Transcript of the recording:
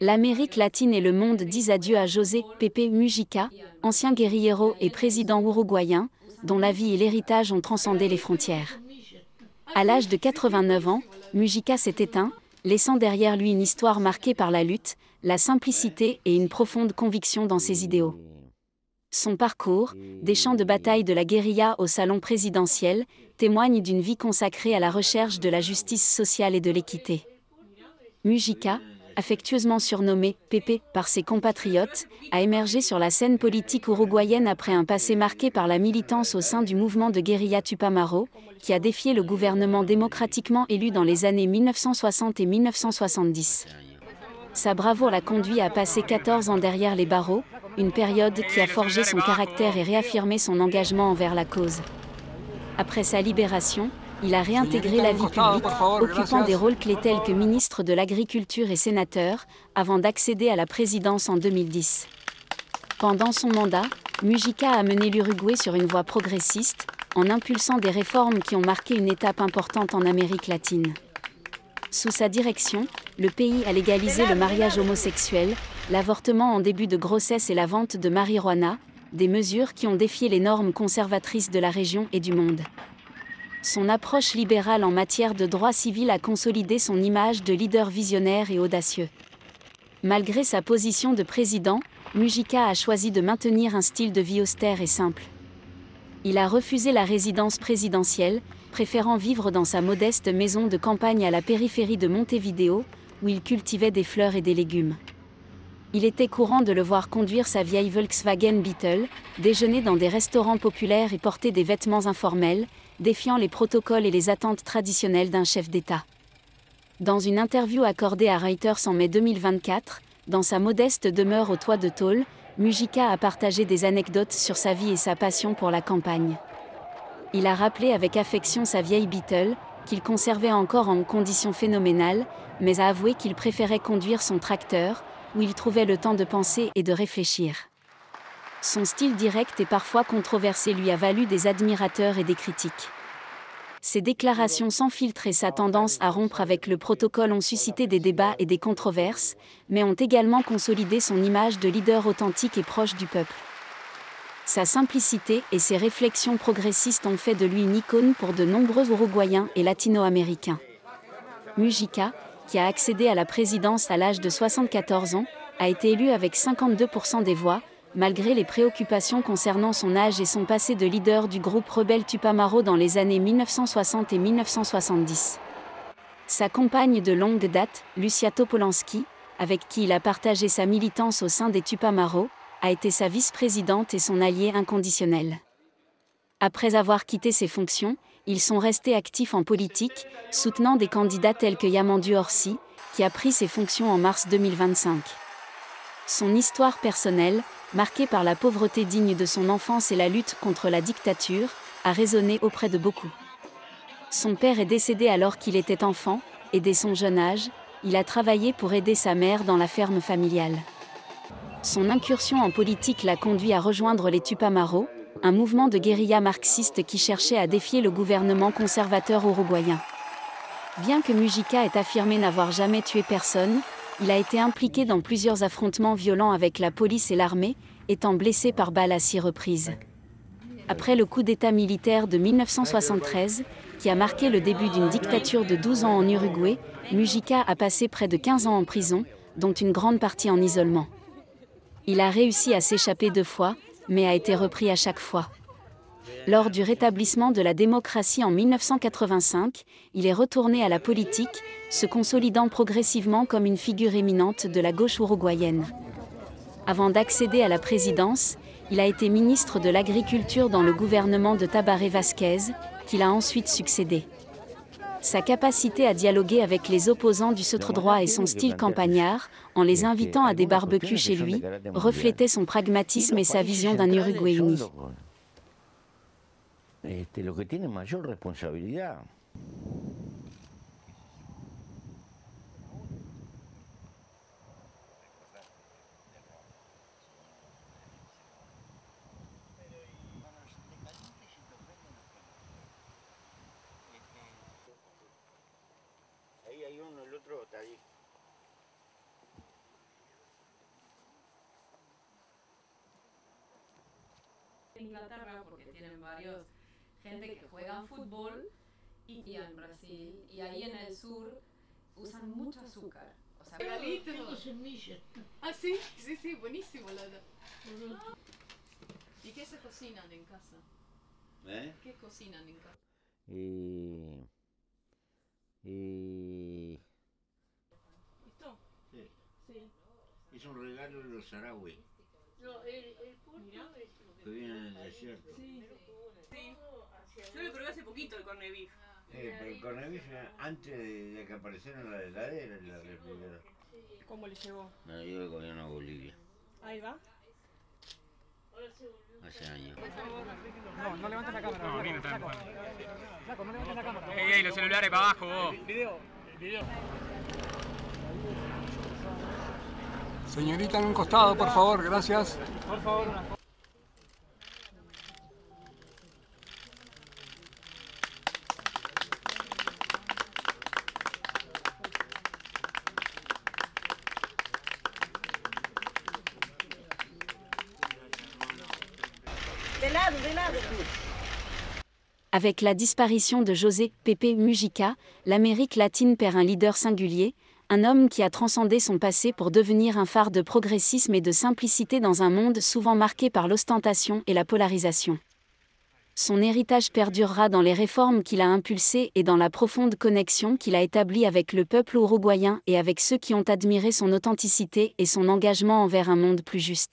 L'Amérique latine et le monde disent adieu à José Pepe Mujica, ancien guérillero et président uruguayen, dont la vie et l'héritage ont transcendé les frontières. À l'âge de 89 ans, Mujica s'est éteint, laissant derrière lui une histoire marquée par la lutte, la simplicité et une profonde conviction dans ses idéaux. Son parcours, des champs de bataille de la guérilla au salon présidentiel, témoigne d'une vie consacrée à la recherche de la justice sociale et de l'équité. Mujica, affectueusement surnommé Pepe par ses compatriotes, a émergé sur la scène politique uruguayenne après un passé marqué par la militance au sein du mouvement de guérilla Tupamaro, qui a défié le gouvernement démocratiquement élu dans les années 1960 et 1970. Sa bravoure l'a conduit à passer 14 ans derrière les barreaux, une période qui a forgé son caractère et réaffirmé son engagement envers la cause. Après sa libération, il a réintégré la vie publique, occupant des rôles clés tels que ministre de l'Agriculture et sénateur, avant d'accéder à la présidence en 2010. Pendant son mandat, Mujica a mené l'Uruguay sur une voie progressiste, en impulsant des réformes qui ont marqué une étape importante en Amérique latine. Sous sa direction, le pays a légalisé le mariage homosexuel, l'avortement en début de grossesse et la vente de marijuana, des mesures qui ont défié les normes conservatrices de la région et du monde. Son approche libérale en matière de droit civil a consolidé son image de leader visionnaire et audacieux. Malgré sa position de président, Mujica a choisi de maintenir un style de vie austère et simple. Il a refusé la résidence présidentielle, préférant vivre dans sa modeste maison de campagne à la périphérie de Montevideo, où il cultivait des fleurs et des légumes. Il était courant de le voir conduire sa vieille Volkswagen Beetle, déjeuner dans des restaurants populaires et porter des vêtements informels, défiant les protocoles et les attentes traditionnelles d'un chef d'État. Dans une interview accordée à Reuters en mai 2024, dans sa modeste demeure au toit de tôle, Mujica a partagé des anecdotes sur sa vie et sa passion pour la campagne. Il a rappelé avec affection sa vieille Beetle, qu'il conservait encore en conditions phénoménales, mais a avoué qu'il préférait conduire son tracteur, où il trouvait le temps de penser et de réfléchir. Son style direct et parfois controversé lui a valu des admirateurs et des critiques. Ses déclarations sans filtre et sa tendance à rompre avec le protocole ont suscité des débats et des controverses, mais ont également consolidé son image de leader authentique et proche du peuple. Sa simplicité et ses réflexions progressistes ont fait de lui une icône pour de nombreux Uruguayens et Latino-Américains. Mujica, qui a accédé à la présidence à l'âge de 74 ans, a été élu avec 52% des voix, malgré les préoccupations concernant son âge et son passé de leader du groupe rebelle Tupamaro dans les années 1960 et 1970. Sa compagne de longue date, Lucia Topolansky, avec qui il a partagé sa militance au sein des Tupamaro, a été sa vice-présidente et son allié inconditionnel. Après avoir quitté ses fonctions, ils sont restés actifs en politique, soutenant des candidats tels que Yamandu Orsi, qui a pris ses fonctions en mars 2025. Son histoire personnelle, marquée par la pauvreté digne de son enfance et la lutte contre la dictature, a résonné auprès de beaucoup. Son père est décédé alors qu'il était enfant, et dès son jeune âge, il a travaillé pour aider sa mère dans la ferme familiale. Son incursion en politique l'a conduit à rejoindre les Tupamaro, un mouvement de guérilla marxiste qui cherchait à défier le gouvernement conservateur uruguayen. Bien que Mujica ait affirmé n'avoir jamais tué personne, il a été impliqué dans plusieurs affrontements violents avec la police et l'armée, étant blessé par balles à 6 reprises. Après le coup d'État militaire de 1973, qui a marqué le début d'une dictature de 12 ans en Uruguay, Mujica a passé près de 15 ans en prison, dont une grande partie en isolement. Il a réussi à s'échapper 2 fois, mais a été repris à chaque fois. Lors du rétablissement de la démocratie en 1985, il est retourné à la politique, se consolidant progressivement comme une figure éminente de la gauche uruguayenne. Avant d'accéder à la présidence, il a été ministre de l'Agriculture dans le gouvernement de Tabaré Vázquez, qu'il a ensuite succédé. Sa capacité à dialoguer avec les opposants du centre-droit et son style campagnard, en les invitant à des barbecues chez lui, reflétaient son pragmatisme et sa vision d'un Uruguay uni. Lo que tiene mayor responsabilidad. Ahí hay uno, el otro está ahí. Inglaterra porque tienen varios gente que juegan fútbol y en Brasil y ahí en el sur usan mucho azúcar. O sea, Tengo semillas. ah, sí, sí, sí, buenísimo la verdad. ¿Y qué se cocinan en casa? ¿Qué cocinan en casa? ¿Esto? Sí. Sí. Es un regalo de los saharauis No, el pulpo es lo que vienen del desierto. Sí. Yo lo probé hace poquito el corned beef. Pero el corned beef, antes de que apareciera en la heladera, en la refrigeradora. ¿Cómo le llegó? Me lo llevo el gobierno a Bolivia, Ahí va. hace años. No, no levantes la cámara. No, aquí no está. Flaco, no levantes la cámara. Ey, los celulares para abajo, vos. Video. Señorita, en un costado, por favor, gracias. Por favor, una foto. Avec la disparition de José Pepe Mujica, l'Amérique latine perd un leader singulier, un homme qui a transcendé son passé pour devenir un phare de progressisme et de simplicité dans un monde souvent marqué par l'ostentation et la polarisation. Son héritage perdurera dans les réformes qu'il a impulsées et dans la profonde connexion qu'il a établie avec le peuple uruguayen et avec ceux qui ont admiré son authenticité et son engagement envers un monde plus juste.